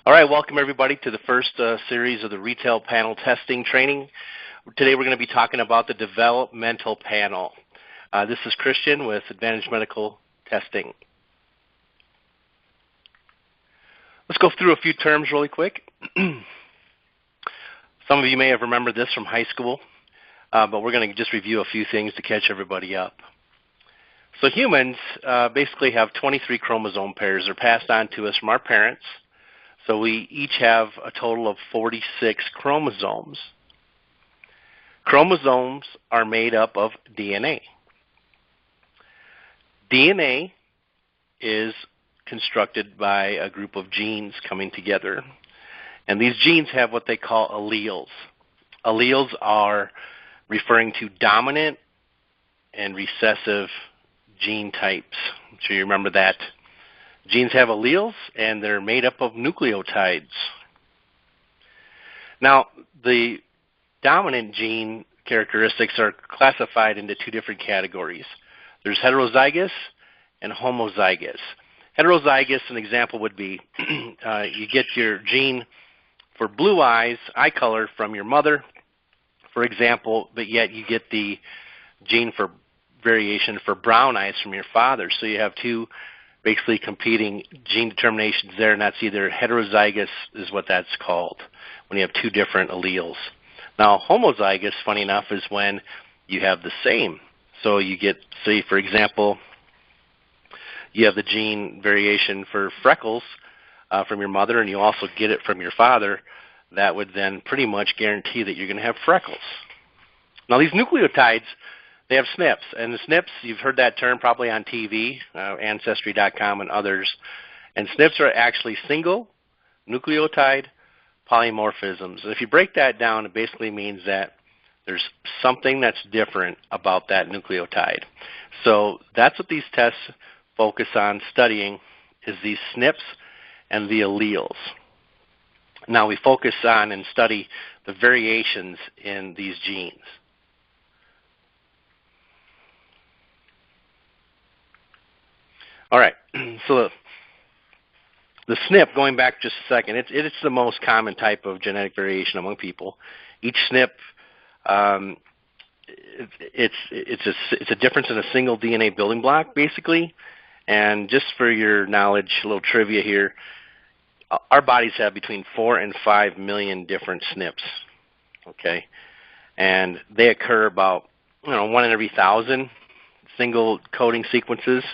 All right, welcome everybody to the first series of the retail panel testing training. Today we're going to be talking about the developmental panel. This is Christian with Advantage Medical Testing. Let's go through a few terms really quick. Some of you may have remembered this from high school, but we're going to just review a few things to catch everybody up. So humans basically have 23 chromosome pairs. They're passed on to us from our parents. So we each have a total of 46 chromosomes. Chromosomes are made up of DNA. DNA is constructed by a group of genes coming together. And these genes have what they call alleles. Alleles are referring to dominant and recessive gene types. So you remember that. Genes have alleles, and they're made up of nucleotides. Now, the dominant gene characteristics are classified into two different categories. There's heterozygous and homozygous. Heterozygous, an example would be you get your gene for blue eyes, eye color, from your mother, for example, but yet you get the gene for variation for brown eyes from your father. So you have two basically competing gene determinations there, and that's either heterozygous is what that's called, when you have two different alleles. Now, homozygous, funny enough, is when you have the same. So you get, say, for example, you have the gene variation for freckles from your mother, and you also get it from your father. That would then pretty much guarantee that you're going to have freckles. Now, these nucleotides, they have SNPs, and the SNPs, you've heard that term probably on TV, Ancestry.com and others, and SNPs are actually single nucleotide polymorphisms. And if you break that down, it basically means that there's something that's different about that nucleotide. So that's what these tests focus on studying, is these SNPs and the alleles. Now we focus on and study the variations in these genes. All right, so the SNP, going back just a second, it's the most common type of genetic variation among people. Each SNP, it's a difference in a single DNA building block, basically. And just for your knowledge, a little trivia here, our bodies have between 4 and 5 million different SNPs, okay? And they occur about 1 in every 1,000 single coding sequences.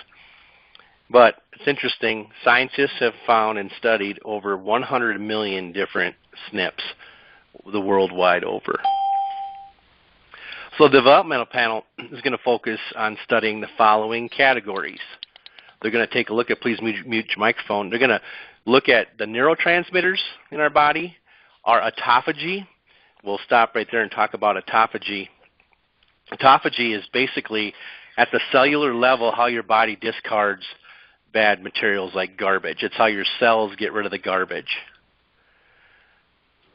But it's interesting, scientists have found and studied over 100 million different SNPs the world wide over. So the developmental panel is going to focus on studying the following categories. They're going to take a look at, please mute your microphone, they're going to look at the neurotransmitters in our body, our autophagy. We'll stop right there and talk about autophagy. Autophagy is basically at the cellular level how your body discards bad materials like garbage. It's how your cells get rid of the garbage.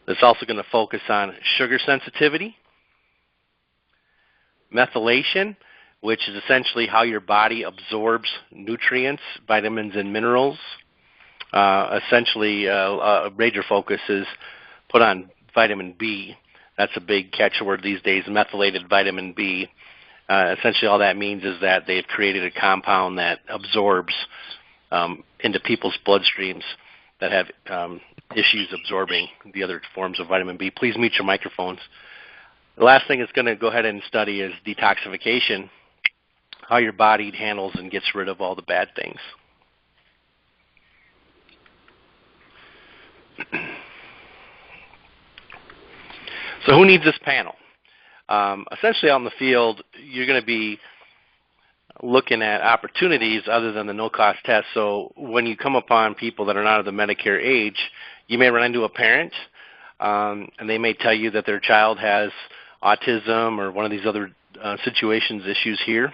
It's also going to focus on sugar sensitivity, methylation, which is essentially how your body absorbs nutrients, vitamins, and minerals. Essentially, a major focus is put on vitamin B. That's a big catchword these days, methylated vitamin B. Essentially, all that means is that they've created a compound that absorbs into people's bloodstreams that have issues absorbing the other forms of vitamin B. Please mute your microphones. The last thing it's going to go ahead and study is detoxification, how your body handles and gets rid of all the bad things. So who needs this panel? Essentially on the field, you're going to be looking at opportunities other than the no-cost test. So when you come upon people that are not of the Medicare age, you may run into a parent, and they may tell you that their child has autism or one of these other situations, issues here.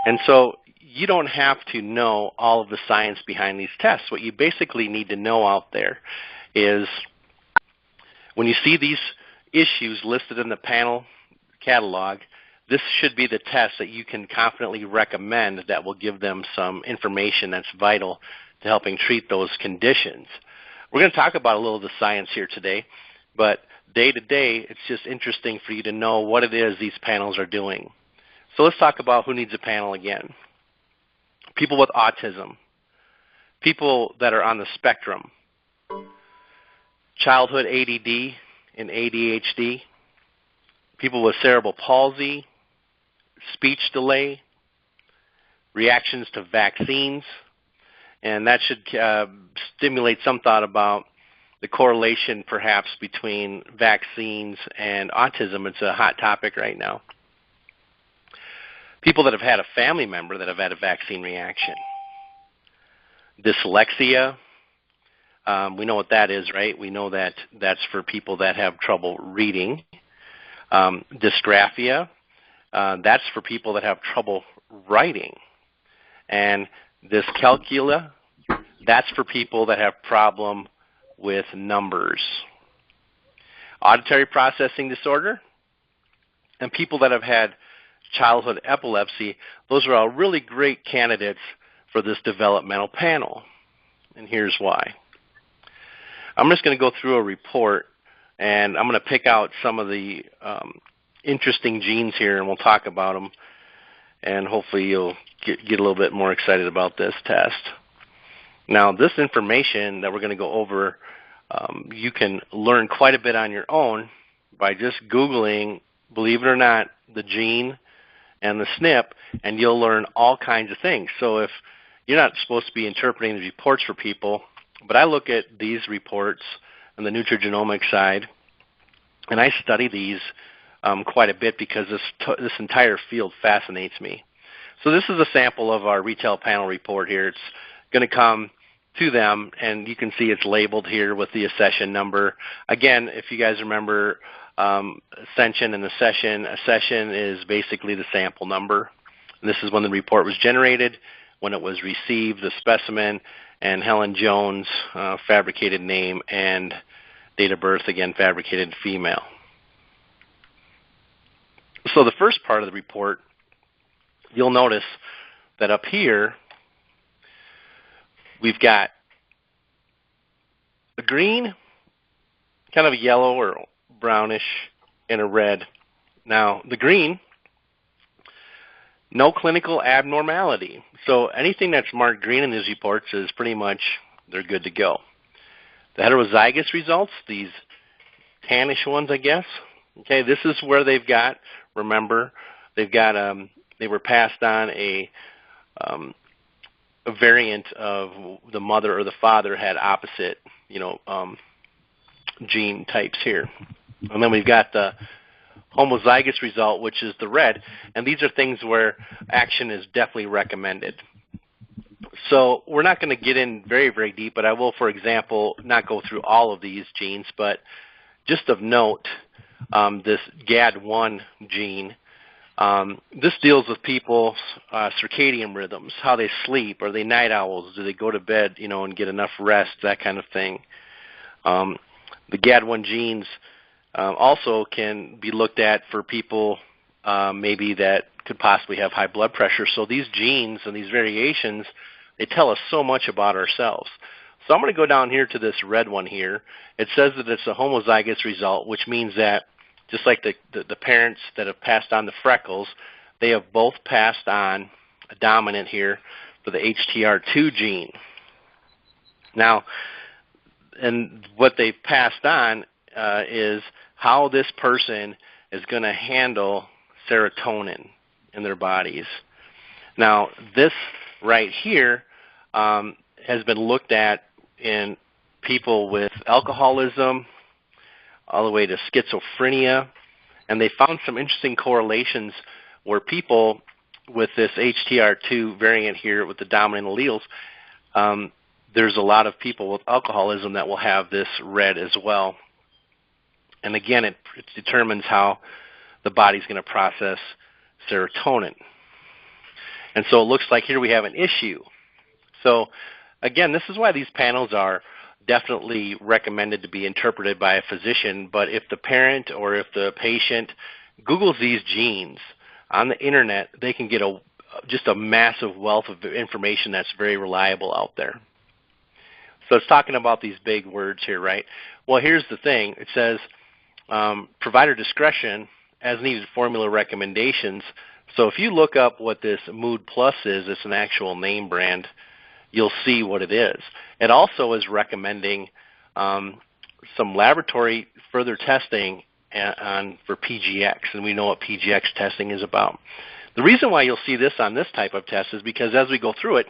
And so you don't have to know all of the science behind these tests. What you basically need to know out there is when you see these issues listed in the panel catalog, this should be the test that you can confidently recommend that will give them some information that's vital to helping treat those conditions. We're going to talk about a little of the science here today, but day to day, it's just interesting for you to know what it is these panels are doing. So let's talk about who needs a panel again. People with autism, people that are on the spectrum, childhood ADD and ADHD, people with cerebral palsy, speech delay, reactions to vaccines, and that should stimulate some thought about the correlation perhaps between vaccines and autism. It's a hot topic right now. People that have had a family member that have had a vaccine reaction. Dyslexia, we know what that is, right? We know that that's for people that have trouble reading. Dysgraphia, that's for people that have trouble writing. And dyscalculia, that's for people that have problem with numbers. Auditory processing disorder, and people that have had childhood epilepsy, those are all really great candidates for this developmental panel. And here's why. I'm just going to go through a report, and I'm going to pick out some of the interesting genes here, and we'll talk about them, and hopefully you'll get a little bit more excited about this test. Now, this information that we're going to go over, you can learn quite a bit on your own by just Googling, believe it or not, the gene and the SNP, and you'll learn all kinds of things. So if you're not supposed to be interpreting the reports for people, but I look at these reports on the nutrigenomics side, and I study these quite a bit because this entire field fascinates me. So this is a sample of our retail panel report here. It's going to come to them, and you can see it's labeled here with the accession number. Again, if you guys remember ascension and accession is basically the sample number. And this is when the report was generated, when it was received, the specimen, and Helen Jones, fabricated name, and date of birth, again, fabricated female. So the first part of the report, you'll notice that up here, we've got a green, kind of a yellow or brownish, and a red. Now, the green, no clinical abnormality. So anything that's marked green in these reports is pretty much, they're good to go. The heterozygous results, these tannish ones, I guess, okay, this is where they've got, remember, they've got, they were passed on a variant of the mother or the father had opposite, gene types here. And then we've got the homozygous result, which is the red, and these are things where action is definitely recommended. So we're not going to get in very, very deep, but I will, for example, not go through all of these genes, but just of note, this GAD1 gene, this deals with people's circadian rhythms, how they sleep. Are they night owls? Do they go to bed, and get enough rest, that kind of thing. The GAD1 genes also can be looked at for people maybe that could possibly have high blood pressure. So these genes and these variations, they tell us so much about ourselves. So I'm going to go down here to this red one here. It says that it's a homozygous result, which means that just like the parents that have passed on the freckles, they have both passed on a dominant here for the HTR2 gene. Now, and what they've passed on is how this person is going to handle serotonin in their bodies. Now, this right here has been looked at in people with alcoholism all the way to schizophrenia, and they found some interesting correlations where people with this HTR2 variant here with the dominant alleles, there's a lot of people with alcoholism that will have this red as well. And again, it determines how the body's going to process serotonin. And so it looks like here we have an issue. So again, this is why these panels are definitely recommended to be interpreted by a physician, but if the parent or if the patient Googles these genes on the internet, they can get just a massive wealth of information that's very reliable out there. So it's talking about these big words here, right? Well, here's the thing. It says provider discretion as needed formula recommendations. So if you look up what this Mood Plus is, it's an actual name brand, you'll see what it is. It also is recommending some laboratory further testing for PGX, and we know what PGX testing is about. The reason why you'll see this on this type of test is because as we go through it,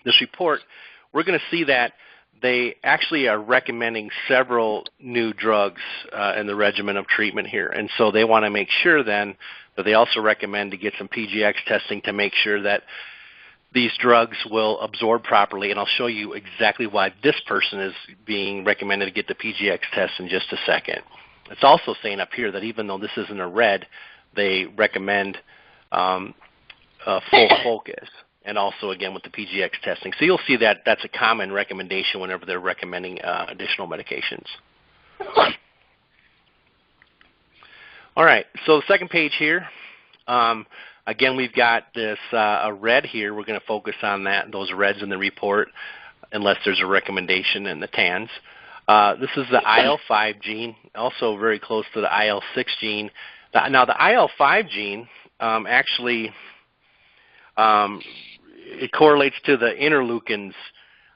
this report, we're going to see that they actually are recommending several new drugs in the regimen of treatment here. And so they want to make sure then that they also recommend to get some PGX testing to make sure that these drugs will absorb properly. And I'll show you exactly why this person is being recommended to get the PGX test in just a second. It's also saying up here that even though this isn't a red, they recommend full focus. And also, again, with the PGX testing. So you'll see that that's a common recommendation whenever they're recommending additional medications. All right, so the second page here, again, we've got this a red here. We're going to focus on that, those reds in the report, unless there's a recommendation in the tans. This is the IL-5 gene, also very close to the IL-6 gene. Now, the IL-5 gene actually it correlates to the interleukins.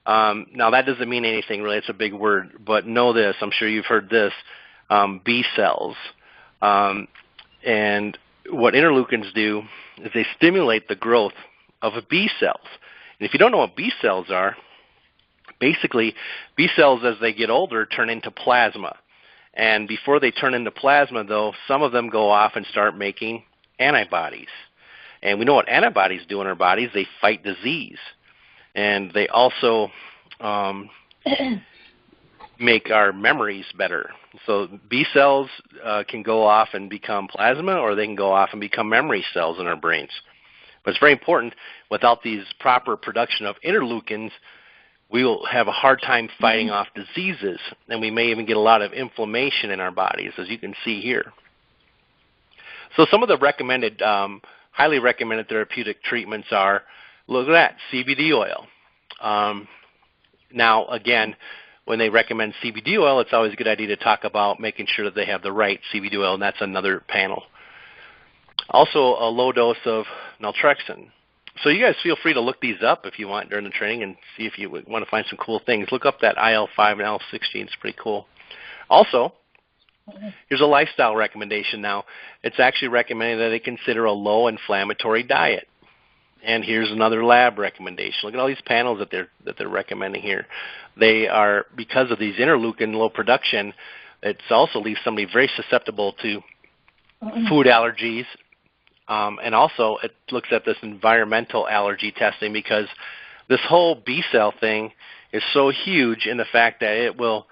Now, that doesn't mean anything, really. It's a big word. But know this. I'm sure you've heard this. B cells. And what interleukins do is they stimulate the growth of B cells. And if you don't know what B cells are, basically, B cells, as they get older, turn into plasma. And before they turn into plasma, though, some of them go off and start making antibodies. And we know what antibodies do in our bodies. They fight disease. And they also make our memories better. So B cells can go off and become plasma, or they can go off and become memory cells in our brains. But it's very important. Without these proper production of interleukins, we will have a hard time fighting off diseases, and we may even get a lot of inflammation in our bodies, as you can see here. So some of the recommended highly recommended therapeutic treatments are, look at that, CBD oil. Now, again, when they recommend CBD oil, it's always a good idea to talk about making sure that they have the right CBD oil, and that's another panel. Also, a low dose of naltrexone. So you guys feel free to look these up if you want during the training and see if you want to find some cool things. Look up that IL-5 and IL-6 genes. It's pretty cool. Also, here's a lifestyle recommendation now. It's actually recommended that they consider a low inflammatory diet. And here's another lab recommendation. Look at all these panels that they're recommending here. They are, because of these interleukin low production, it also leaves somebody very susceptible to food allergies. And also it looks at this environmental allergy testing, because this whole B cell thing is so huge in the fact that it will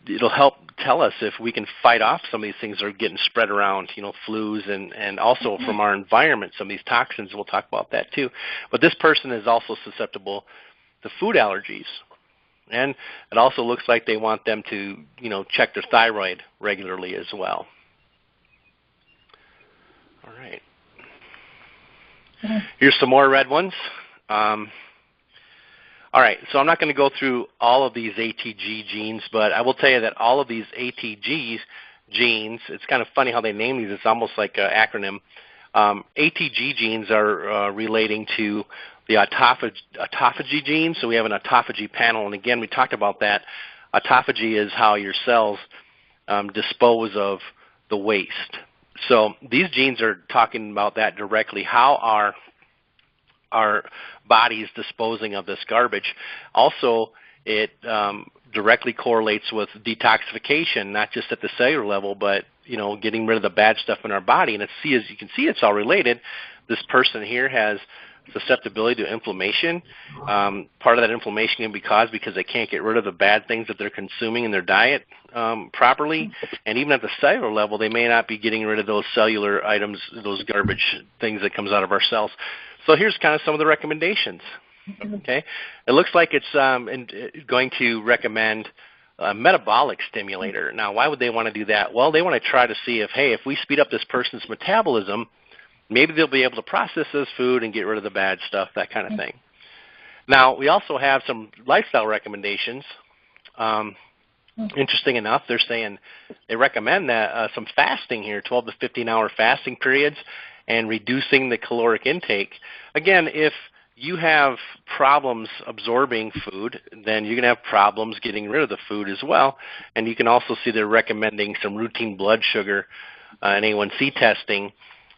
it'll help tell us if we can fight off some of these things that are getting spread around, flus, and also from our environment, some of these toxins. We'll talk about that too. But this person is also susceptible to food allergies. And it also looks like they want them to, check their thyroid regularly as well. All right. Here's some more red ones. All right, so I'm not going to go through all of these ATG genes, but I will tell you that all of these ATG genes, it's kind of funny how they name these. It's almost like an acronym. ATG genes are relating to the autophagy genes. So we have an autophagy panel, and again, we talked about that. Autophagy is how your cells dispose of the waste. So these genes are talking about that directly. How are our bodies disposing of this garbage? Also, it directly correlates with detoxification, not just at the cellular level, but getting rid of the bad stuff in our body. And as you can see, it's all related. This person here has susceptibility to inflammation. Part of that inflammation can be caused because they can't get rid of the bad things that they're consuming in their diet properly. And even at the cellular level, they may not be getting rid of those cellular items, those garbage things that comes out of our cells. So here's kind of some of the recommendations. Okay, it looks like it's going to recommend a metabolic stimulator. Now, why would they want to do that? Well, they want to try to see if we speed up this person's metabolism, maybe they'll be able to process this food and get rid of the bad stuff, that kind of thing. Now, we also have some lifestyle recommendations. Interesting enough, they're saying they recommend that some fasting here, 12 to 15-hour fasting periods, and reducing the caloric intake. Again, if you have problems absorbing food, then you're going to have problems getting rid of the food as well. And you can also see they're recommending some routine blood sugar and A1C testing,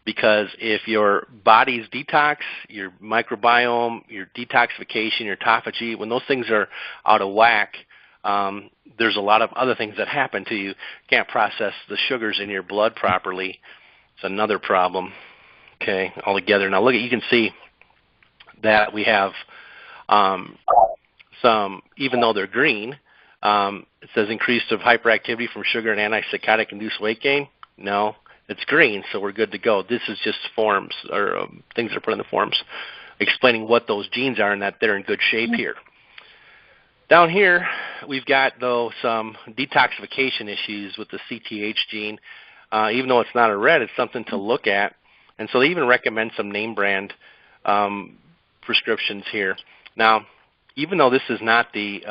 because if your body's detox, your microbiome, your detoxification, your autophagy, when those things are out of whack, there's a lot of other things that happen to you. You can't process the sugars in your blood properly. It's another problem. Okay, all together. Now look, you can see that we have some, even though they're green, it says increase of hyperactivity from sugar and antipsychotic-induced weight gain. No, it's green, so we're good to go. This is just forms, or things that are put in the forms, explaining what those genes are and that they're in good shape here. Down here, we've got, though, some detoxification issues with the CTH gene. Even though it's not a red, it's something to look at. And so they even recommend some name brand prescriptions here. Now, even though this is not the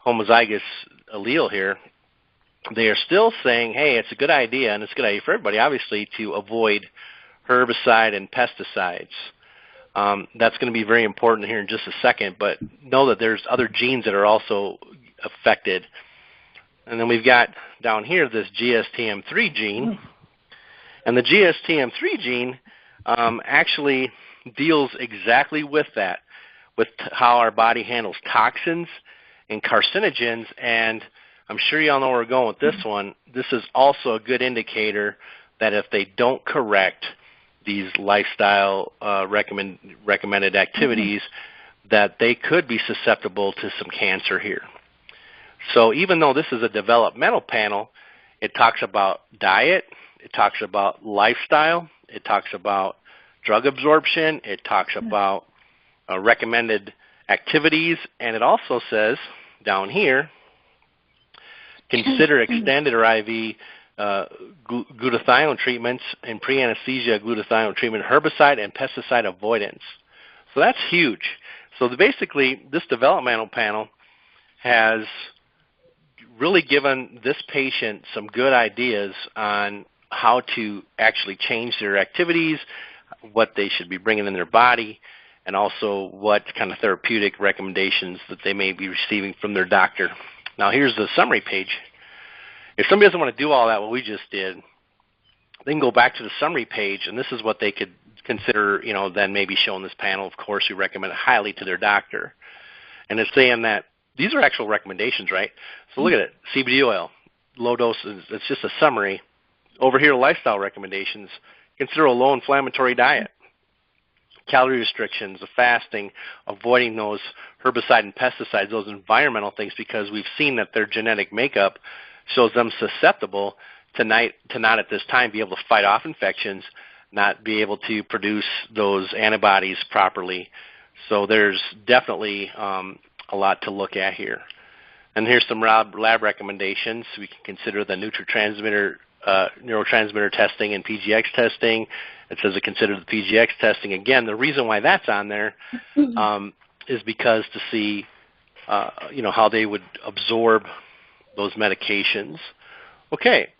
homozygous allele here, they are still saying, hey, it's a good idea, and it's a good idea for everybody, obviously, to avoid herbicide and pesticides. That's going to be very important here in just a second, but know that there's other genes that are also affected. And then we've got down here this GSTM3 gene. And the GSTM3 gene actually deals exactly with that, with how our body handles toxins and carcinogens. And I'm sure you all know where we're going with this one. This is also a good indicator that if they don't correct these lifestyle recommended activities, that they could be susceptible to some cancer here. So even though this is a developmental panel, it talks about diet, it talks about lifestyle, it talks about drug absorption, it talks about recommended activities, and it also says down here, consider extended or IV glutathione treatments and pre-anesthesia glutathione treatment, herbicide and pesticide avoidance. So that's huge. So basically, this developmental panel has really given this patient some good ideas on how to actually change their activities, what they should be bringing in their body, and also what kind of therapeutic recommendations that they may be receiving from their doctor. Now here's the summary page. If somebody doesn't want to do all that, what we just did, they can go back to the summary page, and this is what they could consider, then maybe showing this panel. Of course, we recommend it highly to their doctor. And it's saying that these are actual recommendations, right? So look at it. CBD oil, low doses. It's just a summary. Over here, lifestyle recommendations. Consider a low-inflammatory diet. Calorie restrictions, the fasting, avoiding those herbicide and pesticides, those environmental things, because we've seen that their genetic makeup shows them susceptible to not at this time be able to fight off infections, not be able to produce those antibodies properly. So there's definitely a lot to look at here. And here's some lab recommendations. We can consider the neurotransmitter testing and PGX testing. It says to consider the PGX testing. Again, the reason why that's on there is because to see how they would absorb those medications. Okay,